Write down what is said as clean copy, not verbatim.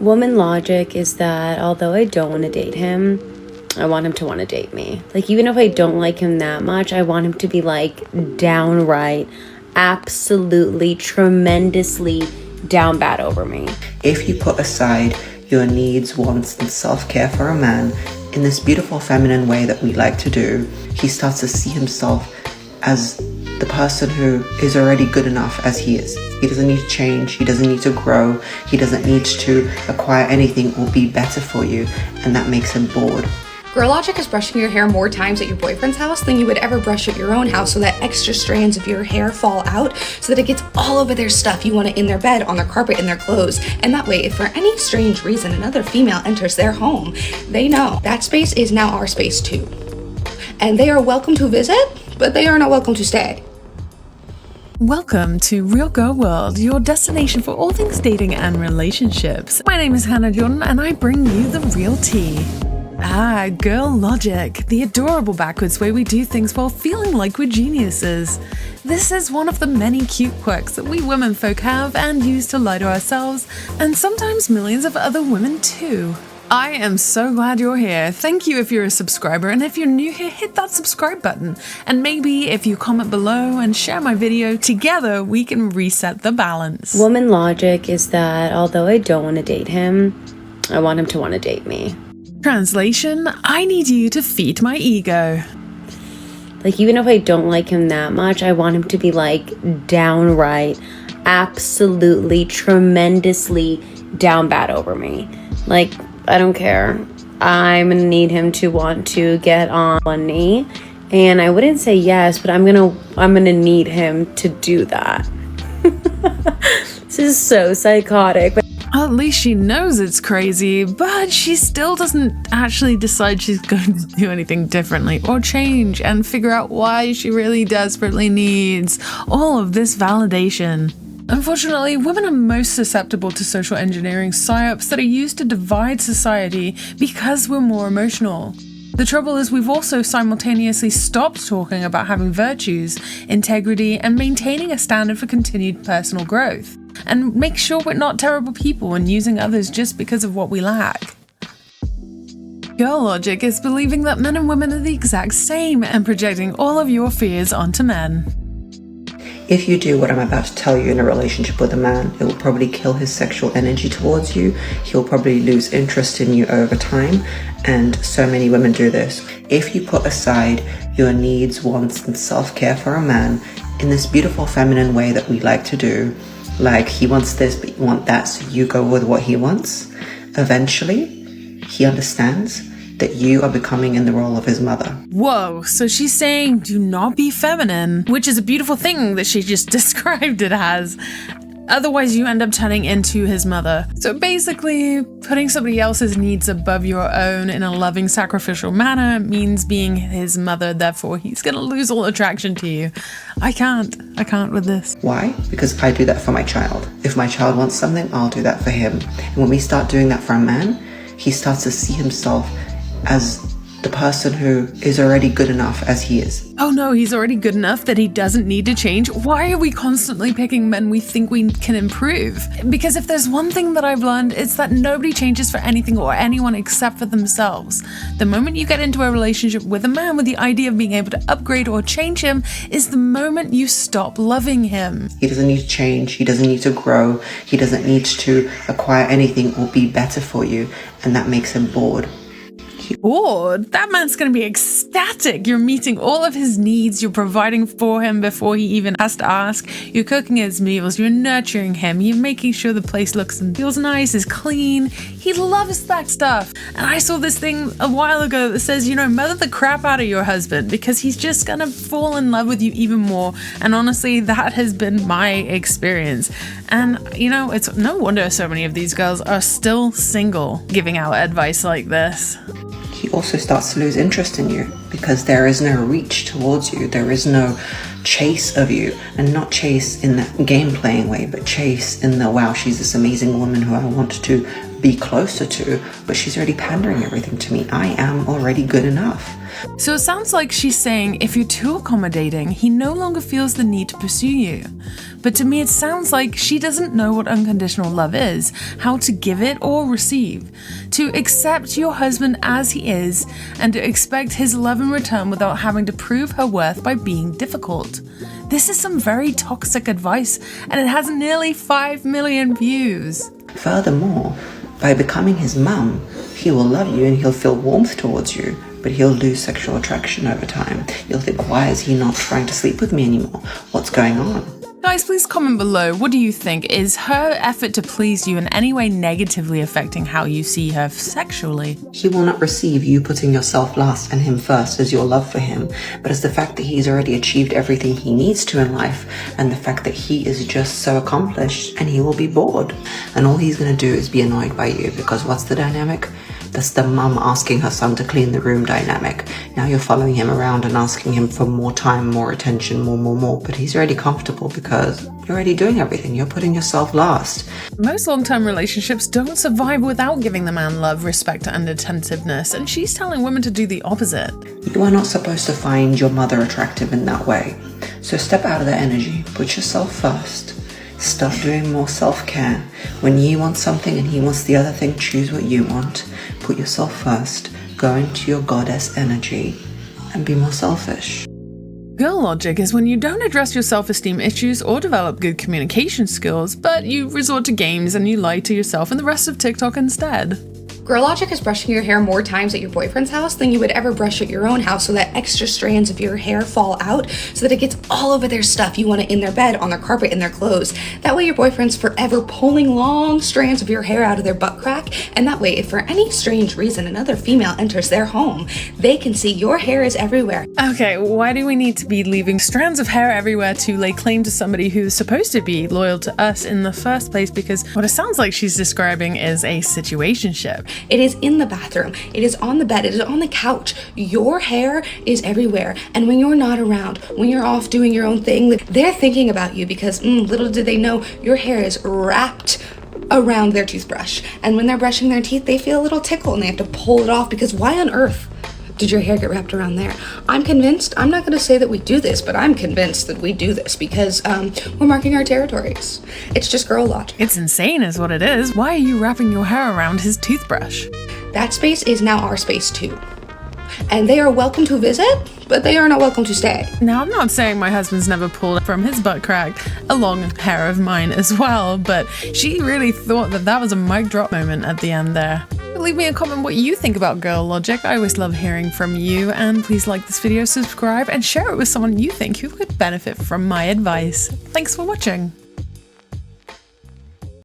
Woman logic is that although I don't want to date him, I want him to want to date me. Like, even if I don't like him that much, I want him to be like downright, absolutely, tremendously down bad over me. If you put aside your needs, wants, and self-care for a man in this beautiful feminine way that we like to do, he starts to see himself as the person who is already good enough as he is. He doesn't need to change, he doesn't need to grow, he doesn't need to acquire anything or be better for you, and that makes him bored. Girl logic is brushing your hair more times at your boyfriend's house than you would ever brush at your own house so that extra strands of your hair fall out so that it gets all over their stuff. You want it in their bed, on their carpet, in their clothes. And that way, if for any strange reason another female enters their home, they know that space is now our space too. And they are welcome to visit, but they are not welcome to stay. Welcome to Real Girl World, your destination for all things dating and relationships. My name is Hannah Jordan and I bring you the real tea. Girl logic, the adorable backwards way we do things while feeling like we're geniuses. This is one of the many cute quirks that we women folk have and use to lie to ourselves, and sometimes millions of other women too. I am so glad you're here. Thank you if you're a subscriber, and if you're new here, hit that subscribe button. And maybe if you comment below and share my video, together we can reset the balance. Woman logic is that although I don't want to date him, I want him to want to date me. Translation, I need you to feed my ego. Like, even if I don't like him that much, I want him to be like downright, absolutely, tremendously down bad over me. Like, I don't care. I'm gonna need him to want to get on one knee, and I wouldn't say yes, but I'm gonna need him to do that. This is so psychotic. At least she knows it's crazy, but she still doesn't actually decide she's going to do anything differently or change and figure out why she really desperately needs all of this validation. Unfortunately, women are most susceptible to social engineering psyops that are used to divide society because we're more emotional. The trouble is we've also simultaneously stopped talking about having virtues, integrity, and maintaining a standard for continued personal growth, and make sure we're not terrible people and using others just because of what we lack. Girl logic is believing that men and women are the exact same and projecting all of your fears onto men. If you do what I'm about to tell you in a relationship with a man, it will probably kill his sexual energy towards you. He'll probably lose interest in you over time, and so many women do this. If you put aside your needs, wants, and self-care for a man in this beautiful feminine way that we like to do, like he wants this but you want that, so you go with what he wants, eventually he understands that you are becoming in the role of his mother. Whoa, so she's saying do not be feminine, which is a beautiful thing that she just described it as. Otherwise you end up turning into his mother. So basically, putting somebody else's needs above your own in a loving, sacrificial manner means being his mother, therefore he's gonna lose all attraction to you. I can't with this. Why? Because I do that for my child. If my child wants something, I'll do that for him. And when we start doing that for a man, he starts to see himself as the person who is already good enough as he is. Oh no, he's already good enough that he doesn't need to change? Why are we constantly picking men we think we can improve? Because if there's one thing that I've learned, it's that nobody changes for anything or anyone except for themselves. The moment you get into a relationship with a man with the idea of being able to upgrade or change him is the moment you stop loving him. He doesn't need to change, he doesn't need to grow, he doesn't need to acquire anything or be better for you, and that makes him bored. Bored? That man's gonna be ecstatic. You're meeting all of his needs, you're providing for him before he even has to ask, you're cooking his meals, you're nurturing him, you're making sure the place looks and feels nice, is clean. He loves that stuff. And I saw this thing a while ago that says, mother the crap out of your husband because he's just gonna fall in love with you even more. And honestly, that has been my experience. And it's no wonder so many of these girls are still single, giving out advice like this. He also starts to lose interest in you because there is no reach towards you. There is no chase of you, and not chase in that game playing way, but chase in the, wow, she's this amazing woman who I want to be closer to, but she's already pandering everything to me. I am already good enough. So it sounds like she's saying if you're too accommodating, he no longer feels the need to pursue you. But to me, it sounds like she doesn't know what unconditional love is, how to give it or receive. To accept your husband as he is and to expect his love in return without having to prove her worth by being difficult. This is some very toxic advice, and it has nearly 5 million views. Furthermore, by becoming his mum, he will love you and he'll feel warmth towards you, but he'll lose sexual attraction over time. You'll think, why is he not trying to sleep with me anymore? What's going on? Guys, please comment below. What do you think? Is her effort to please you in any way negatively affecting how you see her sexually? He will not receive you putting yourself last and him first as your love for him, but as the fact that he's already achieved everything he needs to in life, and the fact that he is just so accomplished, and he will be bored. And all he's going to do is be annoyed by you, because what's the dynamic? That's the mum asking her son to clean the room dynamic. Now you're following him around and asking him for more time, more attention, more, but he's already comfortable because you're already doing everything. You're putting yourself last. Most long-term relationships don't survive without giving the man love, respect, and attentiveness, and she's telling women to do the opposite. You are not supposed to find your mother attractive in that way. So step out of that energy. Put yourself first. Start doing more self-care. When you want something and he wants the other thing, choose what you want. Put yourself first. Go into your goddess energy and be more selfish. Girl logic is when you don't address your self-esteem issues or develop good communication skills, but you resort to games and you lie to yourself and the rest of TikTok instead. Girl logic is brushing your hair more times at your boyfriend's house than you would ever brush at your own house so that extra strands of your hair fall out so that it gets all over their stuff you want it in their bed, on their carpet, in their clothes. That way your boyfriend's forever pulling long strands of your hair out of their butt crack, and that way if for any strange reason another female enters their home, they can see your hair is everywhere. Okay, why do we need to be leaving strands of hair everywhere to lay claim to somebody who's supposed to be loyal to us in the first place? Because what it sounds like she's describing is a situationship. It is in the bathroom, it is on the bed, it is on the couch. Your hair is everywhere. And when you're not around, when you're off doing your own thing, they're thinking about you because little did they know your hair is wrapped around their toothbrush. And when they're brushing their teeth, they feel a little tickle and they have to pull it off because why on earth did your hair get wrapped around there? I'm convinced, I'm not going to say that we do this, but I'm convinced that we do this because we're marking our territories. It's just girl logic. It's insane is what it is. Why are you wrapping your hair around his toothbrush? That space is now our space too. And they are welcome to visit, but they are not welcome to stay. Now, I'm not saying my husband's never pulled from his butt crack a long hair of mine as well, but she really thought that that was a mic drop moment at the end there. Leave me a comment what you think about girl logic. I always love hearing from you, and please like this video, subscribe, and share it with someone you think who could benefit from my advice. Thanks for watching.